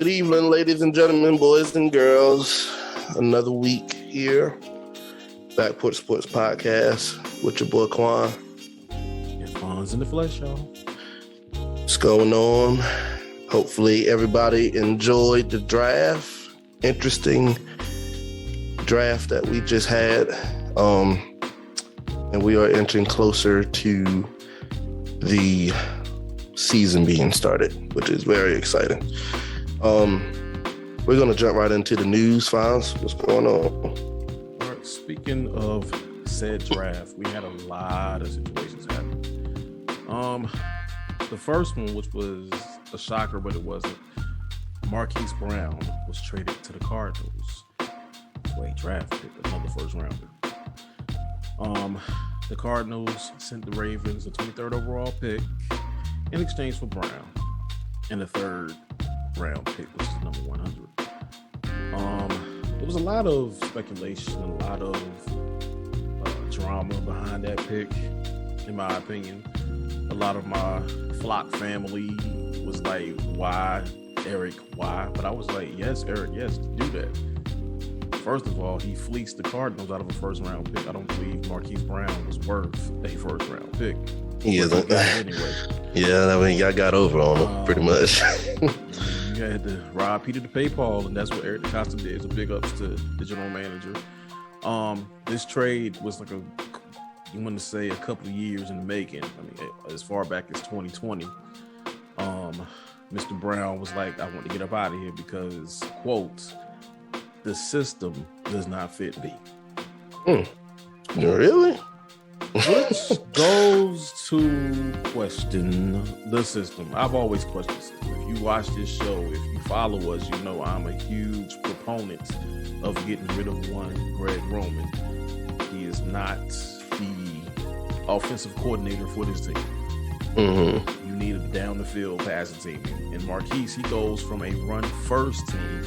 Good evening, ladies and gentlemen, boys and girls. Another week here. Back Porch Sports Podcast with your boy Quan. And Fonz in the flesh, y'all. What's going on? Hopefully everybody enjoyed the draft. Interesting draft that we just had. And we are entering closer to the season being started, which is very exciting. We're going to jump right into the news, Fonz. What's going on? All right, speaking of said draft, we had a lot of situations happen. The first one, which was a shocker, but it wasn't. Marquise Brown was traded to the Cardinals for a draft pick, another first rounder. The Cardinals sent the Ravens a 23rd overall pick in exchange for Brown and a third round pick, which is number 100. There was a lot of speculation, a lot of drama behind that pick, in my opinion. A lot of my flock family was like, why, Eric, why? But I was like, yes, Eric, yes, do that. First of all, he fleeced the Cardinals out of a first-round pick. I don't believe Marquise Brown was worth a first-round pick. He isn't. Anyway. Yeah, I mean, y'all got over on him, pretty much. You had to rob Peter to pay Paul, and that's what Eric DeCosta did. So big ups to the general manager. This trade was like you want to say a couple of years in the making. I mean, as far back as 2020. Mr. Brown was like, I want to get up out of here because, quote, the system does not fit me. Really? Which goes to question the system. I've always questioned the system. If you watch this show, if you follow us, you know I'm a huge proponent of getting rid of one Greg Roman. He is not the offensive coordinator for this team. Mm-hmm. You need a down the field passing team. And Marquise, he goes from a run first team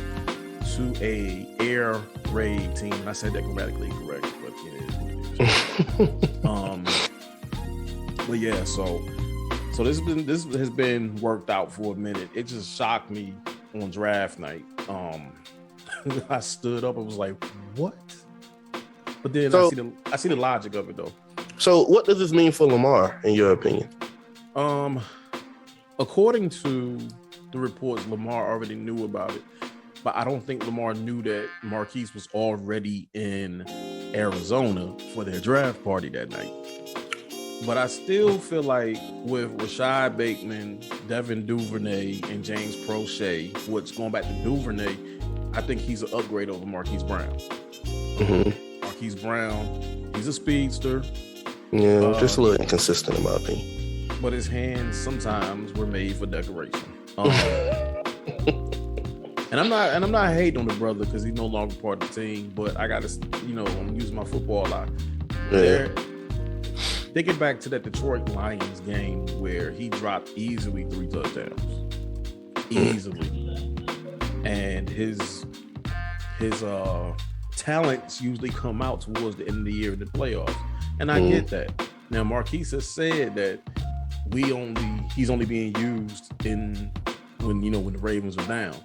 to a air raid team. And I said that grammatically correct, but it is what it is. But yeah, so this has been worked out for a minute. It just shocked me on draft night. I stood up and was like, what? But then I see the logic of it though. So what does this mean for Lamar, in your opinion? According to the reports, Lamar already knew about it. But I don't think Lamar knew that Marquise was already in Arizona for their draft party that night. But I still feel like with Rashad Bateman, Devin Duvernay, and James Prochet, what's going back to Duvernay, I think he's an upgrade over Marquise Brown. Mm-hmm. Marquise Brown, he's a speedster. Yeah, just a little inconsistent in my opinion. But his hands sometimes were made for decoration. And I'm not hating on the brother because he's no longer part of the team, but I gotta, I'm using my football a lot. Yeah. Thinking back to that Detroit Lions game where he dropped easily 3 touchdowns. Easily. And his talents usually come out towards the end of the year in the playoffs. And I get that. Now Marquise has said that he's only being used when the Ravens are down.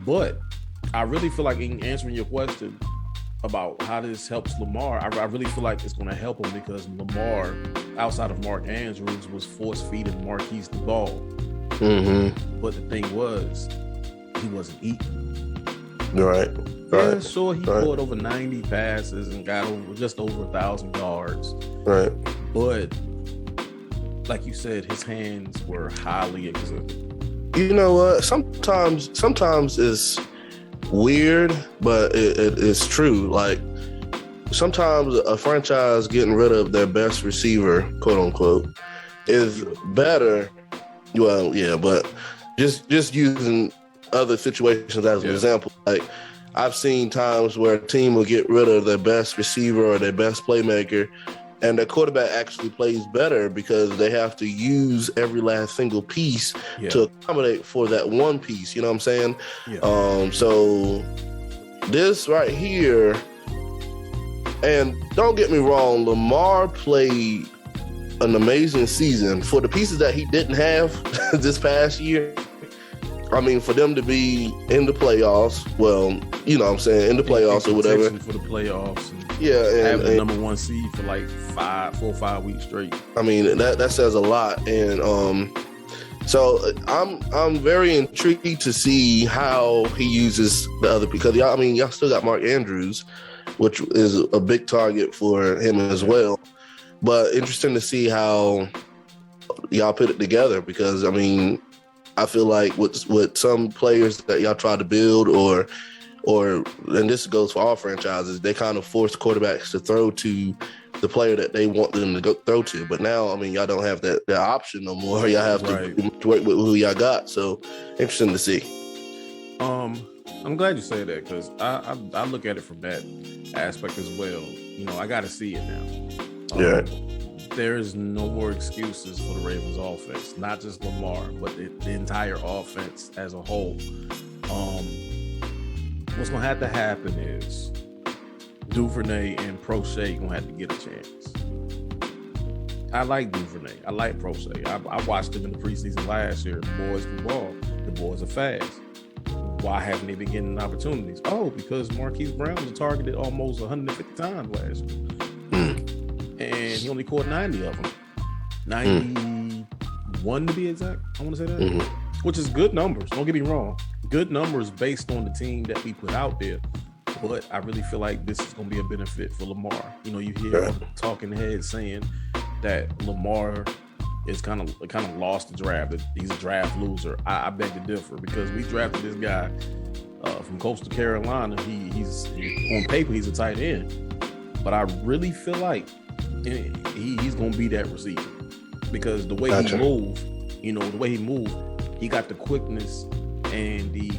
But I really feel like in answering your question about how this helps Lamar, I really feel like it's going to help him because Lamar, outside of Mark Andrews, was force-feeding Marquise the ball. Mm-hmm. But the thing was, he wasn't eating. Right. Yeah, sure, he pulled over 90 passes and got just over 1,000 yards. Right. But like you said, his hands were highly exhibited. You know what? Sometimes it's weird, but it's true. Like sometimes a franchise getting rid of their best receiver, quote unquote, is better. Well, yeah, but just using other situations as an example, like I've seen times where a team will get rid of their best receiver or their best playmaker, and the quarterback actually plays better because they have to use every last single piece to accommodate for that one piece. You know what I'm saying? Yeah. So this right here, and don't get me wrong, Lamar played an amazing season. For the pieces that he didn't have this past year, I mean, for them to be in the playoffs, well, you know what I'm saying, in the playoffs or whatever. For the playoffs. And and the number one seed for like 4 or 5 weeks straight. I mean, that says a lot. And so I'm very intrigued to see how he uses the other, because y'all still got Mark Andrews, which is a big target for him as well. But interesting to see how y'all put it together, because I mean, I feel like with some players that y'all try to build, or and this goes for all franchises, they kind of force quarterbacks to throw to the player that they want them to go throw to. But now, I mean, y'all don't have that option no more. Y'all have to work with who y'all got. So interesting to see. I'm glad you say that, because I look at it from that aspect as well. You know, I got to see it now. Yeah. There's no more excuses for the Ravens offense, not just Lamar, but the entire offense as a whole. What's going to have to happen is Duvernay and Prochet going to have to get a chance. I like Duvernay. I like Prochet. I watched them in the preseason last year. The boys can ball. The boys are fast. Why haven't they been getting opportunities? Oh, because Marquise Brown was targeted almost 150 times last year. And he only caught 90 of them. 91 to be exact, I want to say that. Which is good numbers, don't get me wrong. Good numbers based on the team that we put out there. But I really feel like this is going to be a benefit for Lamar. You know, you hear all the talking heads saying that Lamar is kind of lost the draft, that he's a draft loser. I beg to differ, because we drafted this guy from Coastal Carolina. He's on paper, he's a tight end. But I really feel like he's going to be that receiver, because the way he moved, he got the quickness and the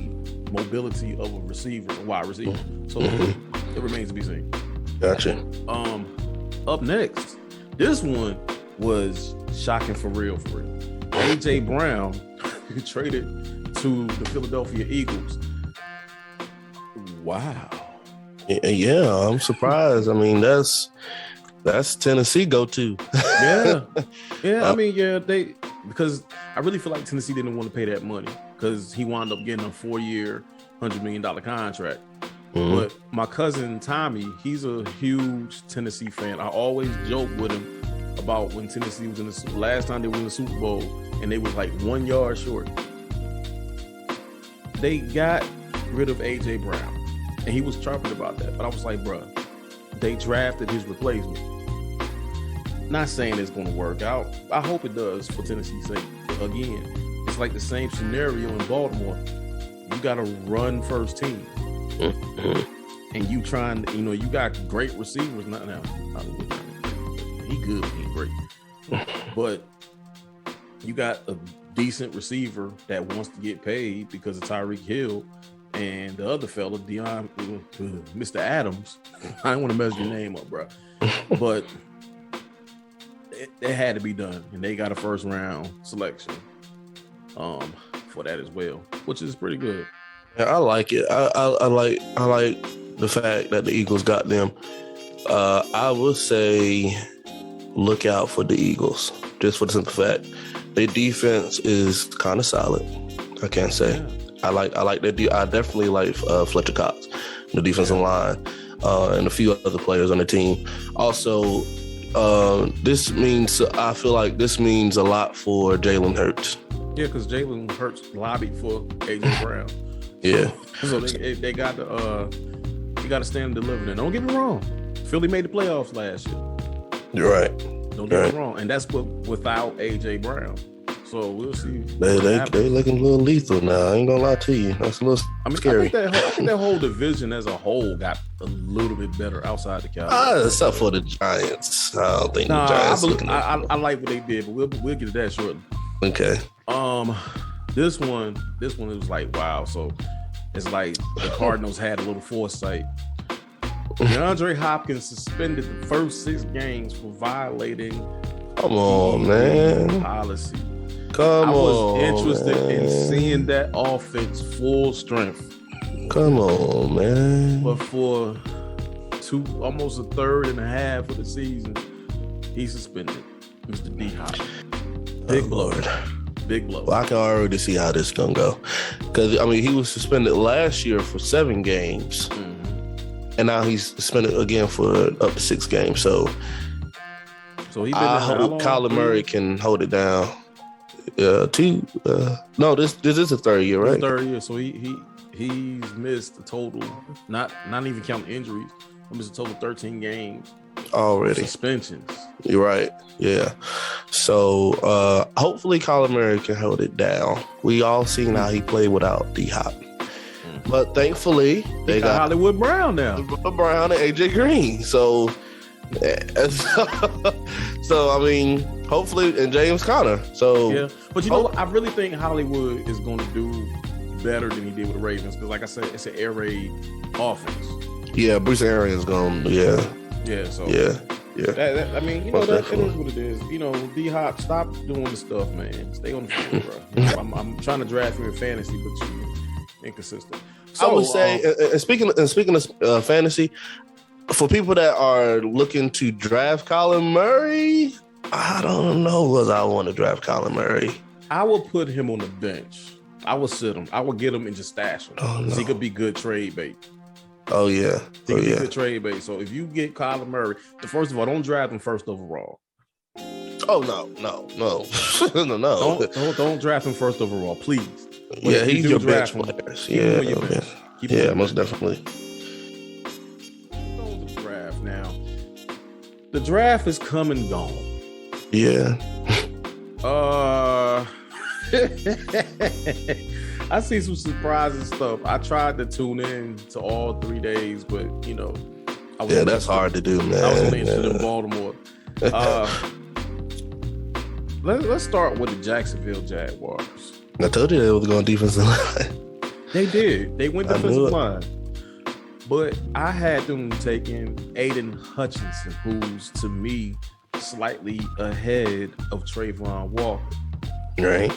mobility of a receiver, a wide receiver. So it remains to be seen. Gotcha. Up next, this one was shocking for real. AJ Brown traded to the Philadelphia Eagles. Wow. Yeah, I'm surprised. I mean, that's Tennessee go-to. Yeah. I mean, because I really feel like Tennessee didn't want to pay that money, because he wound up getting a 4-year, $100 million contract. But my cousin Tommy, he's a huge Tennessee fan. I always joke with him about when Tennessee was in the last time they won the Super Bowl, and they was like 1 yard short. They got rid of AJ Brown, and he was chirping about that. But I was like, bruh, they drafted his replacement. Not saying it's going to work out. I hope it does for Tennessee's sake. Again, it's like the same scenario in Baltimore. You got to run first team. And you trying, you got great receivers. Now, he good, he great. But you got a decent receiver that wants to get paid because of Tyreek Hill, and the other fella, Mr. Adams. I don't want to mess your name up, bro. But it had to be done, and they got a first round selection for that as well, which is pretty good. Yeah, I like it. I like the fact that the Eagles got them. I would say look out for the Eagles, just for the simple fact their defense is kind of solid. I can't say. Yeah. I like that. I definitely like Fletcher Cox, the defensive line, and a few other players on the team. Also, I feel like this means a lot for Jalen Hurts. Yeah, because Jalen Hurts lobbied for AJ Brown. Yeah. So they got to you got to stand and deliver. And don't get me wrong, Philly made the playoffs last year. You're right. Don't get me wrong, and that's without AJ Brown. So we'll see. They looking a little lethal now. I ain't gonna lie to you. That's a little scary. I think that whole division as a whole got a little bit better outside the Cowboys. Except for the Giants. I don't think the Giants. I like what they did, but we'll get to that shortly. Okay. This one was like, wow. So it's like the Cardinals had a little foresight. DeAndre Hopkins suspended the first 6 games for violating policy. I was interested in seeing that offense full strength. Come on, man. But for almost a third and a half of the season, he suspended Mr. D Hop. Big Lord. Big blow. Well, I can already see how this is gonna go, because I mean he was suspended last year for 7 games, and now he's suspended again for up to 6 games. So he I hope Kyler Murray can hold it down. No, this is the 3rd year, right? 3rd year. So he's missed a total, not even counting injuries. He missed a total 13 games already. Suspensions. You're right. Yeah. So hopefully Kyler Murray can hold it down. We all seen how he played without D-Hop. But thankfully they got Hollywood Brown now. Brown and AJ Green. So I mean, hopefully, and James Conner. So yeah, but you know what? I really think Hollywood is going to do better than he did with the Ravens, because like I said, it's an air raid offense. Yeah, Bruce Arians going. Yeah. So yeah. That, I mean, you know, that is what it is. You know, D-Hop, stop doing the stuff, man. Stay on the field, bro. You know, I'm trying to draft you in fantasy, but you're inconsistent. So I would say, and speaking of fantasy, for people that are looking to draft Colin Murray, I don't know whether I want to draft Colin Murray. I will put him on the bench. I will sit him. I will get him and just stash him. Oh, no. He could be good trade bait. Oh yeah. He could be good trade bait. So if you get Colin Murray, first of all, don't draft him first overall. Oh no. no. Don't draft him first overall, please. But yeah, he's your bench him, players. Yeah, most definitely. Draft now. The draft is come and gone. Yeah. I see some surprising stuff. I tried to tune in to all 3 days, but you know, that's hard to do, man. I was only interested in Baltimore. Let's start with the Jacksonville Jaguars. I told you they were going defensive line. They did. They went defensive line. But I had them taking Aiden Hutchinson, who's to me slightly ahead of Trayvon Walker. Right.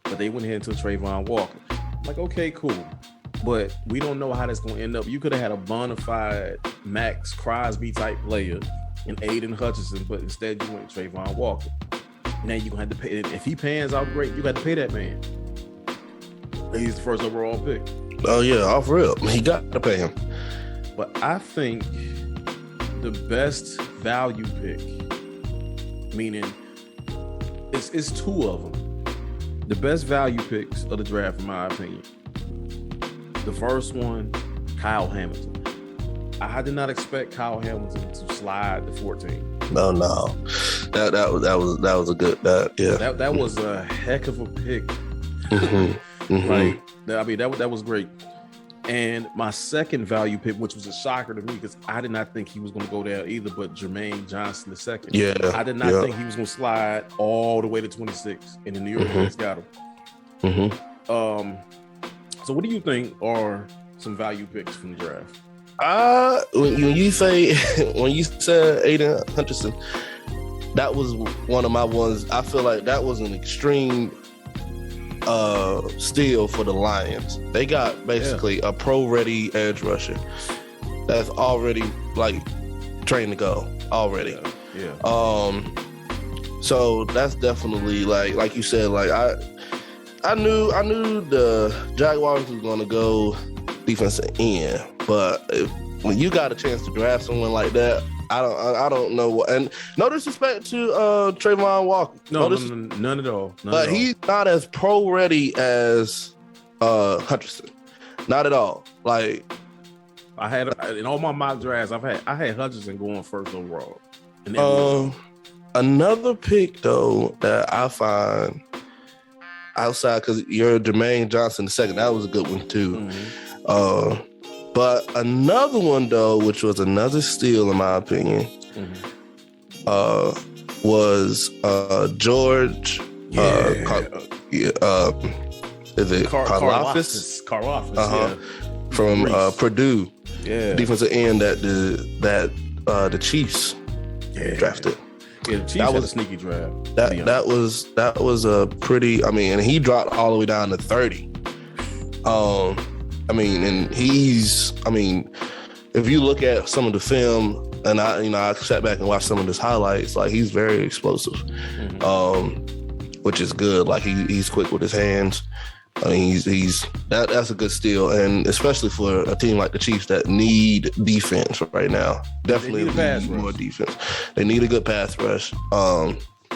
But they went ahead and took Trayvon Walker. I'm like, okay, cool. But we don't know how that's going to end up. You could have had a bona fide Max Crosby type player in Aiden Hutchinson, but instead you went Trayvon Walker. Now you're going to have to pay. If he pans out great, you got to pay that man. He's the first overall pick. Oh, yeah, off rip. He got to pay him. But I think the best value pick, meaning it's 2 of them. The best value picks of the draft, in my opinion. The first one, Kyle Hamilton. I did not expect Kyle Hamilton to slide to 14. No. That was a good yeah. That was a heck of a pick. Like, I mean, that was great. And my second value pick, which was a shocker to me because I did not think he was going to go there either, but Jermaine Johnson II. Yeah, I did not think he was going to slide all the way to 26, and the New York Jets got him. So what do you think are some value picks from the draft? When you said Aiden Hutchinson, that was one of my ones. I feel like that was an extreme steal for the Lions. They got basically a pro-ready edge rusher that's already like trained to go already. So that's definitely like you said, like I knew the Jaguars was gonna go defensive end, but when you got a chance to draft someone like that, I don't know what. And no disrespect to Trayvon Walker. No, none at all. But he's not as pro ready as Hutchinson. Not at all. Like I had in all my mock drafts, I had Hutchinson going first overall. Another pick though that I find outside, because you're Jermaine Johnson II, that was a good one too. But another one though, which was another steal in my opinion, was George. Is it Karlaftis? Karlaftis, from Purdue. Yeah, defensive end that the Chiefs drafted. Yeah, the Chiefs had a sneaky draft. That was a pretty. I mean, and he dropped all the way down to 30. I mean, and if you look at some of the film, and I sat back and watched some of his highlights, like he's very explosive. which is good. Like he's quick with his hands. I mean, that's a good steal, and especially for a team like the Chiefs that need defense right now. Definitely need more defense. They need a good pass rush.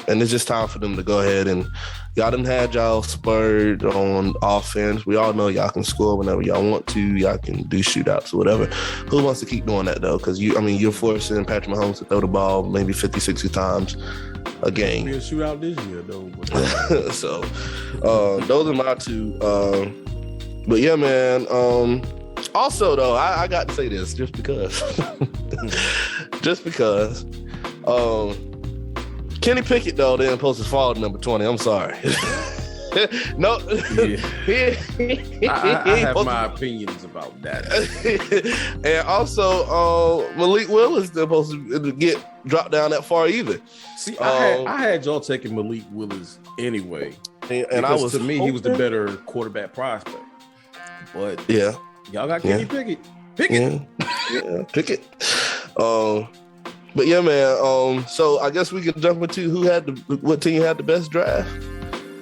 And it's just time for them to go ahead and y'all done had y'all spurred on offense. We all know y'all can score whenever y'all want to. Y'all can do shootouts or whatever. Who wants to keep doing that though? Because you're forcing Patrick Mahomes to throw the ball maybe 50, 60 times a game. It'll be a shootout this year though. So those are my two. But yeah, man. Also though, I got to say this just because. Kenny Pickett, though, didn't post his fall to number 20. I'm sorry. No. Yeah. I have my opinions about that. And also, Malik Willis didn't supposed to get dropped down that far either. See, I had y'all taking Malik Willis anyway. And to me, he was the better quarterback prospect. But yeah, y'all got Kenny Pickett. Yeah, Pickett. But yeah, man. So I guess we can jump into what team had the best draft.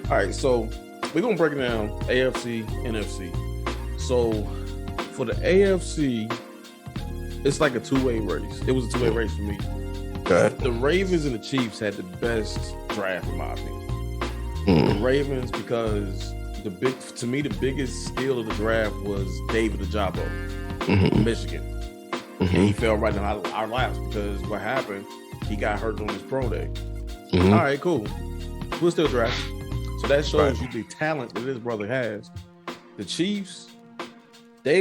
All right, so we're gonna break it down AFC, NFC. So for the AFC, it's like a two-way race. It was a two-way race for me. Okay. The Ravens and the Chiefs had the best draft, in my opinion. The Ravens, because the biggest steal of the draft was David Ojabo from Michigan. And he fell right in our laps because what happened, he got hurt on his pro day. All right, cool. We'll still draft. So that shows you the talent that his brother has. The Chiefs, they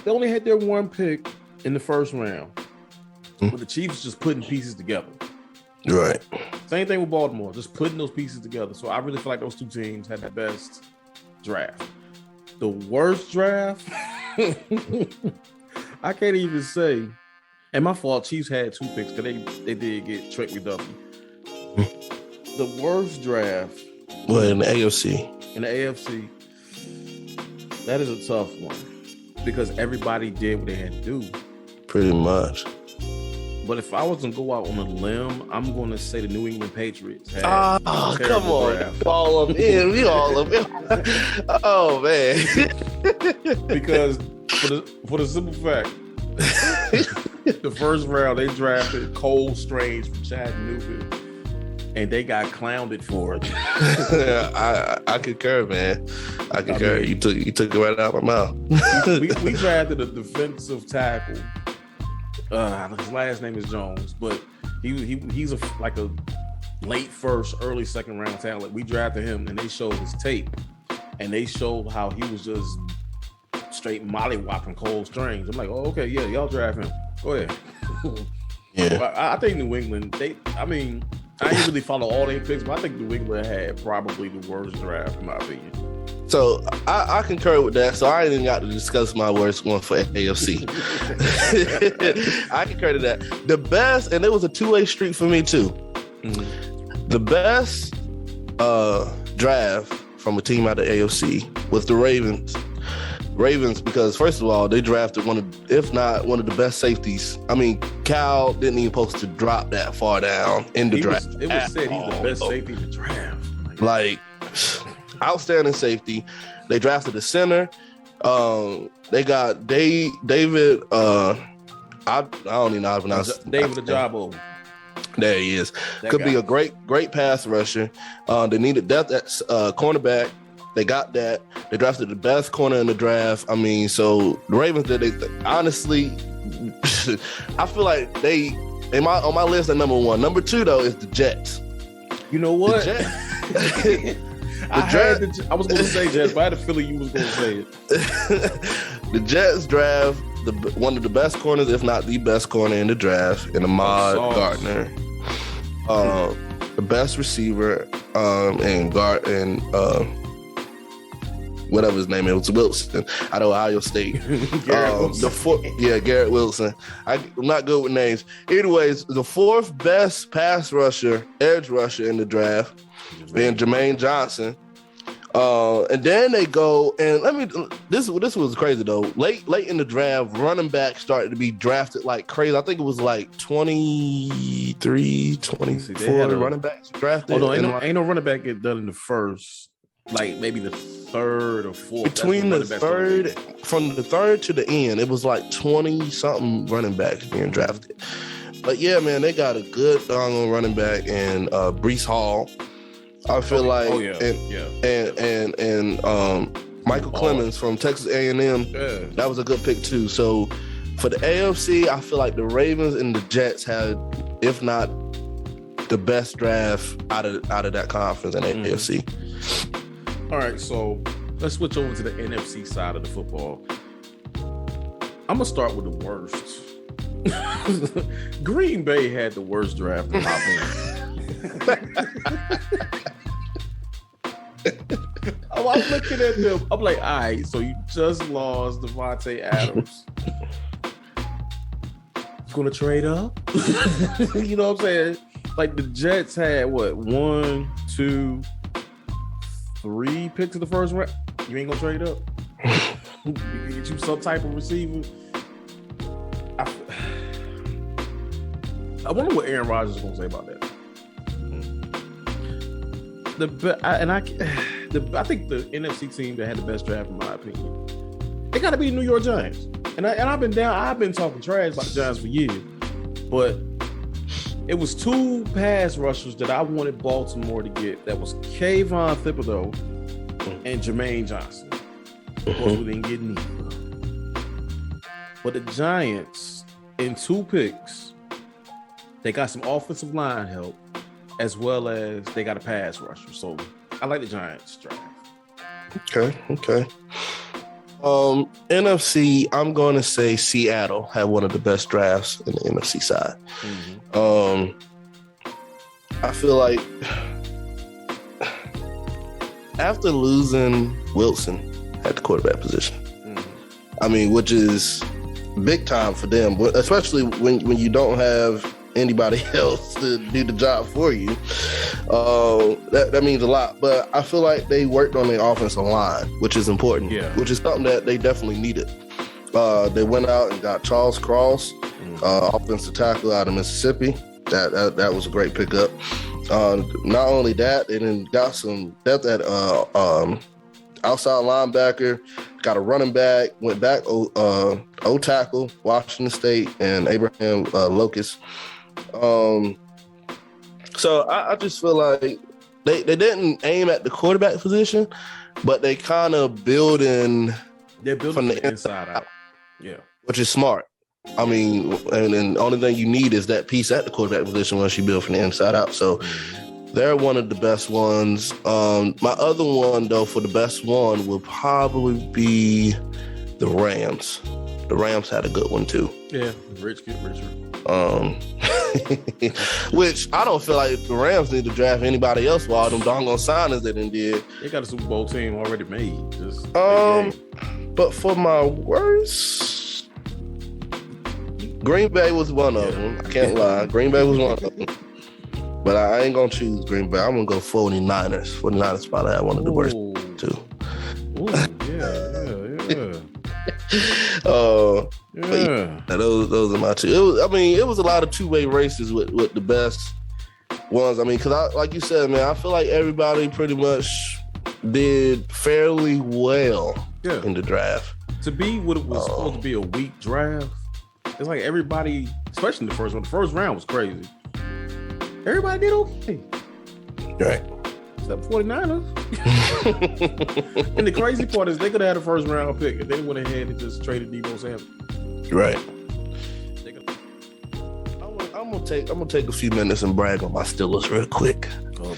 only had their one pick in the first round. But the Chiefs just putting pieces together. Right. Same thing with Baltimore, just putting those pieces together. So I really feel like those two teams had the best draft. The worst draft, I can't even say. And my fault, Chiefs had two picks because they did get Trent McDuffie. The worst draft. Well, in the AFC. In the AFC, that is a tough one because everybody did what they had to do. Pretty much. But if I was to go out on a limb, I'm going to say the New England Patriots. Come on. All of them in. We all of them. Oh, man. Because for the simple fact, the first round they drafted Cole Strange from Chattanooga, and they got clowned for it. I concur, man. I concur. You took it right out of my mouth. we drafted a defensive tackle. His last name is Jones, but he's like a late first, early second round talent. We drafted him, and they showed his tape, and they showed how he was just straight mollywhopping Cole Strange. I'm like, oh, okay, yeah, y'all draft him. Go ahead. Yeah, I think New England. I didn't really follow all their picks, but I think New England had probably the worst draft in my opinion. So I concur with that. So I ain't even got to discuss my worst one for AFC. I concur to that. The best, and it was a two-way street for me too. The best draft from a team out of AFC was the Ravens. Because first of all, they drafted if not one of the best safeties. I mean, Cal didn't even supposed to drop that far down in the draft. It was said he's the best safety in the draft. Like, outstanding safety. They drafted a center. They got David. I don't even know how to pronounce David Ojabo. There he is. Could be a great pass rusher. They needed that cornerback. They got that. They drafted the best corner in the draft. I mean, so the Ravens did. Honestly, I feel like on my list at number one. Number two though is the Jets. You know what? The Jets. I was going to say Jets, but I had a feeling you was going to say it. The Jets draft one of the best corners, if not the best corner in the draft, in Ahmad Gardner. The best receiver, and whatever his name is, Wilson out of Ohio State. Garrett Wilson. I'm not good with names. Anyways, the fourth best pass rusher, edge rusher in the draft, being Jermaine Johnson. And then they go and this was crazy though. Late in the draft, running back started to be drafted like crazy. I think it was like 23, 24 running backs drafted. Oh no, ain't no running back get done in the first, like maybe the third or fourth. Between the third, from the third to the end, it was like 20 something running backs being drafted. But yeah, man, they got a good running back and Breece Hall. I feel Michael Clemens from Texas A&M, that was a good pick too. So for the AFC, I feel like the Ravens and the Jets had, if not the best draft out of that conference in the AFC. All right, so let's switch over to the NFC side of the football. I'm gonna start with the worst. Green Bay had the worst draft in my opinion. I'm looking at them. I'm like, all right, so you just lost Devontae Adams. You gonna trade up? You know what I'm saying? Like the Jets had what, 1, 2, 3 picks in the first round. You ain't gonna trade up? You can get you some type of receiver. I wonder what Aaron Rodgers is gonna say about that. I think the NFC team that had the best draft, in my opinion, it got to be the New York Giants. And I've been talking trash about the Giants for years, but it was 2 pass rushers that I wanted Baltimore to get. That was Kayvon Thibodeau and Jermaine Johnson. Of course, we didn't get neither. But the Giants, in 2 picks, they got some offensive line help, as well as they got a pass rusher. So I like the Giants draft. Okay. NFC, I'm going to say Seattle had one of the best drafts in the NFC side. I feel like after losing Wilson at the quarterback position, I mean, which is big time for them, but especially when you don't have anybody else to do the job for you, that means a lot. But I feel like they worked on their offensive line, which is important, which is something that they definitely needed. They went out and got Charles Cross, offensive tackle out of Mississippi. That was a great pickup. Not only that, they then got some depth at outside linebacker, got a running back, went back O-tackle, Washington State, and Abraham Locust. So I just feel like they didn't aim at the quarterback position, but they kind of they're building from the inside out. Yeah. Which is smart. I mean, and the only thing you need is that piece at the quarterback position once you build from the inside out. So they're one of the best ones. My other one, though, for the best one will probably be the Rams. The Rams had a good one, too. Yeah, rich get richer. Which I don't feel like the Rams need to draft anybody else for all them doggone signings they done did. They got a Super Bowl team already made. But for my worst, Green Bay was one of them. I can't lie. Green Bay was one of them. But I ain't going to choose Green Bay. I'm going to go 49ers. 49ers probably had one of the worst, too. Those are my two. It was a lot of two-way races with the best ones. I mean, because like you said, man, I feel like everybody pretty much did fairly well in the draft. To be what it was supposed to be a weak draft, it's like everybody, especially in the first one. The first round was crazy. Everybody did okay. Right. Except 49ers. And the crazy part is they could have had a first round pick if they went ahead and just traded Deebo Samuel. Right. I'm gonna take a few minutes and brag on my Steelers real quick. Oh,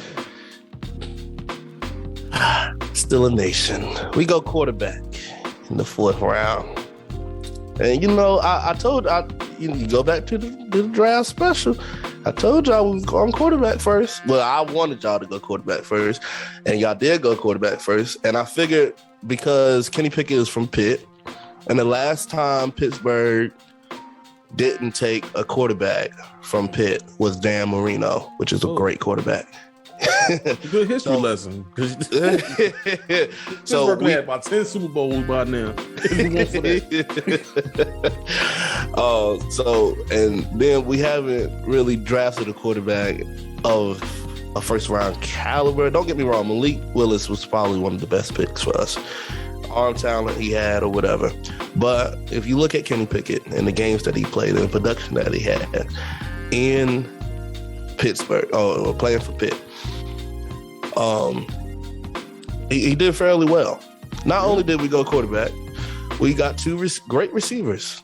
Steeler Nation. We go quarterback in the 4th round. And I told you go back to the draft special. I told y'all we was going quarterback first. Well, I wanted y'all to go quarterback first, and y'all did go quarterback first. And I figured because Kenny Pickett is from Pitt, and the last time Pittsburgh didn't take a quarterback from Pitt was Dan Marino, which is a great quarterback. Good history lesson. So we had about 10 Super Bowls by now. And then we haven't really drafted a quarterback of a first round caliber. Don't get me wrong, Malik Willis was probably one of the best picks for us. Arm talent he had or whatever. But if you look at Kenny Pickett and the games that he played and the production that he had in Pittsburgh or playing for Pitt, he did fairly well. Not only did we go quarterback, we got two great receivers.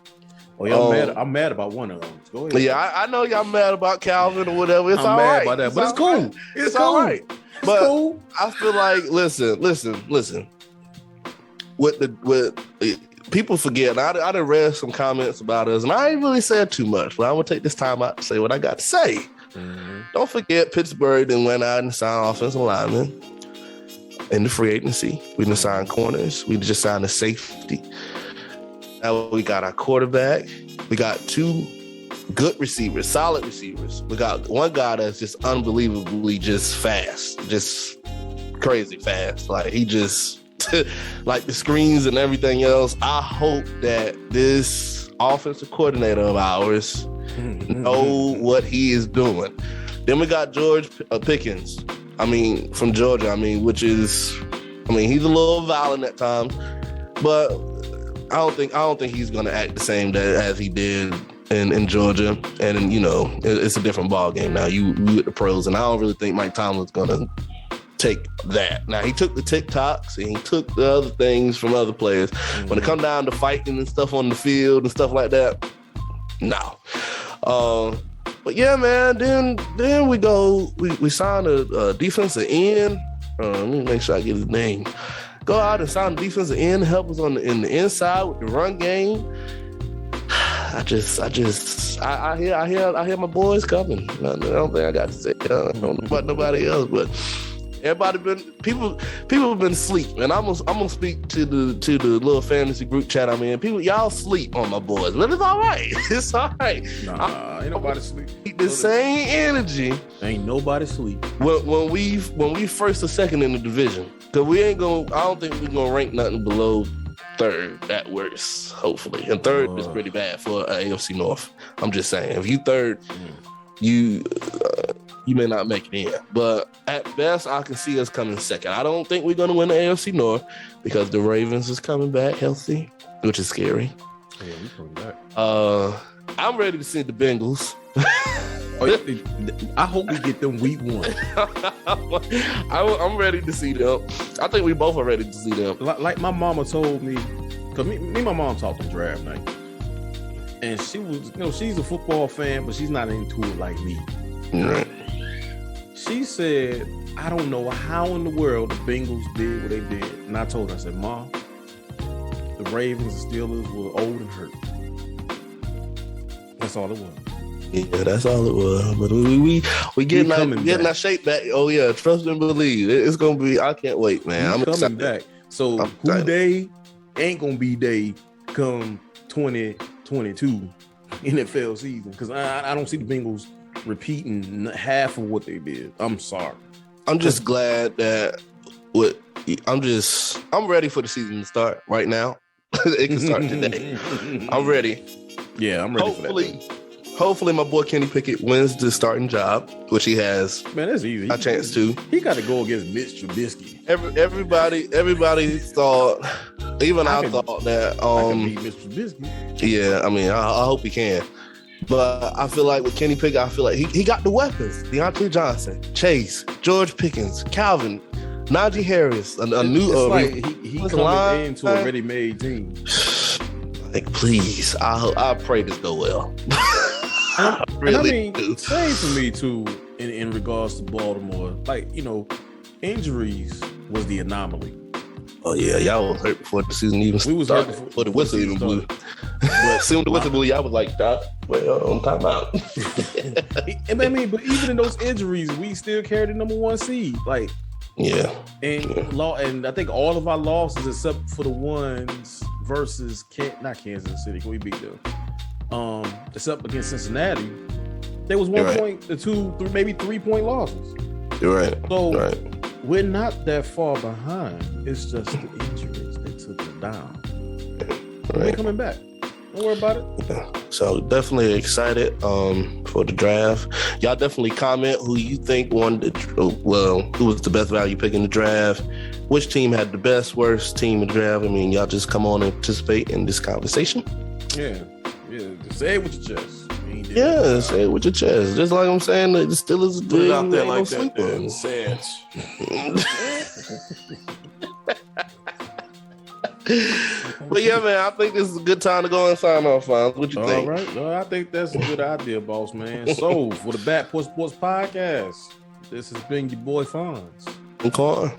Oh, yeah, I'm mad about one of them. Go ahead. Yeah, I know y'all mad about Calvin or whatever. It's all right. I'm mad about that, but it's cool. It's all right. But cool. I feel like, listen. With people forget. I done read some comments about us, and I ain't really said too much. But I'm gonna take this time out to say what I got to say. Mm-hmm. Don't forget, Pittsburgh then went out and signed offensive linemen in the free agency. We didn't sign corners. We just signed a safety. Now we got our quarterback. We got two good receivers, solid receivers. We got one guy that's just unbelievably just fast, just crazy fast. Like he just like the screens and everything else. I hope that this offensive coordinator of ours know what he is doing. Then we got George Pickens. From Georgia. He's a little violent at times, but I don't think he's gonna act the same as he did in Georgia. And it's a different ball game now. You with the pros, and I don't really think Mike Tomlin's gonna take that. Now he took the TikToks and he took the other things from other players. Mm-hmm. When it come down to fighting and stuff on the field and stuff like that, no. But yeah, man. Then we go. We signed a defensive end. Let me make sure I get his name. Go out and sign a defensive end, help us in the inside with the run game. I hear my boys coming. I don't think I got to say. I don't know about nobody else, but people have been asleep, and I'm gonna speak to the little fantasy group chat I'm in. Y'all sleep on my boys, but it's all right. It's all right. Nah, ain't nobody sleep. The same energy. Ain't nobody sleep. When we first or second in the division, because I don't think we're gonna rank nothing below third at worst. Hopefully, and third is pretty bad for AFC North. I'm just saying, if you third, you may not make it in, but at best, I can see us coming second. I don't think we're going to win the AFC North because the Ravens is coming back healthy, which is scary. Yeah, we coming back. I'm ready to see the Bengals. I hope we get them week 1. I'm ready to see them. I think we both are ready to see them. Like my mama told me, because me and my mom talked on draft night, and she was, she's a football fan, but she's not into it like me. Right. She said, I don't know how in the world the Bengals did what they did. And I told her, I said, Mom, the Ravens and Steelers were old and hurt. That's all it was. Yeah, that's all it was. But we getting our shape back. Oh yeah, trust and believe. It's gonna be. I can't wait, man. I'm coming excited. back. So who day ain't gonna be day come 2022 NFL season, because I don't see the Bengals repeating half of what they did. I'm sorry. I'm just glad that I'm ready for the season to start right now. It can start today. I'm ready. Yeah, I'm ready for that. Hopefully my boy Kenny Pickett wins the starting job, which he has. Man, that's easy. A chance to. He got to go against Mitch Trubisky. Everybody thought, even I thought that. I can beat Mitch Trubisky. Yeah, I hope he can. But I feel like with Kenny Pickett, I feel like he got the weapons. Deontay Johnson, Chase, George Pickens, Calvin, Najee Harris, a new. It's like he coming into a ready-made team. Like, please, I pray this go well. Really do. Same for me too. In regards to Baltimore, like injuries was the anomaly. Oh yeah, y'all was hurt before the season even started. We was hurt before the whistle even blew. But soon the whistle blew, y'all was like, "Stop! Well, time out." But even in those injuries, we still carried the number 1 seed. Like, yeah, and I think all of our losses, except for the ones versus not Kansas City, we beat them. Except against Cincinnati, there was 1 point, 2, maybe 3 point losses. Right. So Right. we're not that far behind. It's just the injuries that took us down. We're coming back. Don't worry about it. Yeah. So definitely excited for the draft. Y'all definitely comment who you think won who was the best value pick in the draft, which team had the best, worst team in the draft. I mean, y'all just come on and participate in this conversation. Yeah. Just say it with your chest. Yeah, say it with your chest. Just like I'm saying, the Steelers Put it out there like that. Then. Say it. But yeah, man, I think this is a good time to go and sign off, Fonz. What you think? All right. Well, I think that's a good idea, boss man. So for the Back Porch Sports Podcast, this has been your boy Fonz And Quan.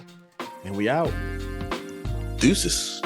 and we out. Deuces.